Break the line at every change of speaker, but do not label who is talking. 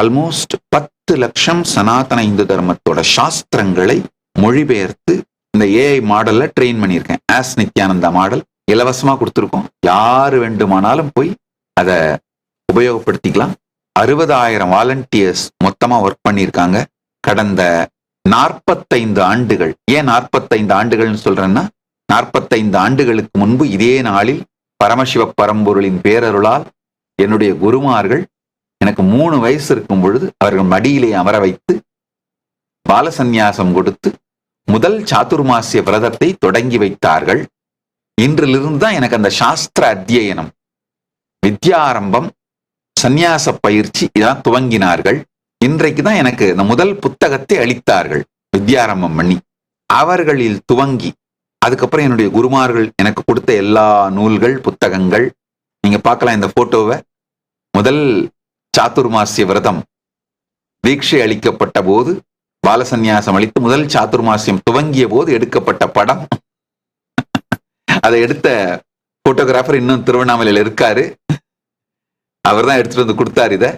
Almost 10 லட்சம் சனாதன இந்து தர்மத்தோட சாஸ்திரங்களை மொழிபெயர்த்து இந்த ஏஐ மாடல்ல ட்ரெயின் பண்ணியிருக்கேன். ஆஸ் நித்யானந்தா மாடல் இலவசமா கொடுத்துருக்கோம். யாரு வேண்டுமானாலும் போய் அதை உபயோகப்படுத்திக்கலாம். 60,000 வாலண்டியர்ஸ் மொத்தமா ஒர்க் பண்ணியிருக்காங்க கடந்த 45 ஆண்டுகள். ஏன் 45 ஆண்டுகள்னு சொல்றேன்னா, 45 ஆண்டுகளுக்கு முன்பு இதே நாளில் பரமசிவ பரம்பொருளின் பேரருளால் என்னுடைய குருமார்கள் எனக்கு 3 வயசு இருக்கும் பொழுது அவர்கள் மடியிலே அமர வைத்து பாலசந்நியாசம் கொடுத்து முதல் சாதுர்மாசிய விரதத்தை தொடங்கி வைத்தார்கள். இன்றிலிருந்து தான் எனக்கு அந்த சாஸ்திர அத்தியனம், வித்யாரம்பம், சந்நியாச பயிற்சி இதெல்லாம் துவங்கினார்கள். இன்றைக்கு தான் எனக்கு இந்த முதல் புத்தகத்தை அளித்தார்கள் வித்யாரம்பம் பண்ணி. அவர்களில் துவங்கி அதுக்கப்புறம் என்னுடைய குருமார்கள் எனக்கு கொடுத்த எல்லா நூல்கள், புத்தகங்கள் நீங்க பார்க்கலாம். இந்த போட்டோவை முதல் சாதுர்மாசிய விரதம் தீட்சை அளிக்கப்பட்ட போது, பாலசந்நியாசம் அளித்து முதல் சாதுர்மாசியம் துவங்கிய போது எடுக்கப்பட்ட படம். அதை எடுத்த போட்டோகிராஃபர் இன்னும் திருவண்ணாமலையில் இருக்காரு. அவர் தான் எடுத்துட்டு வந்து கொடுத்தாரு. இதை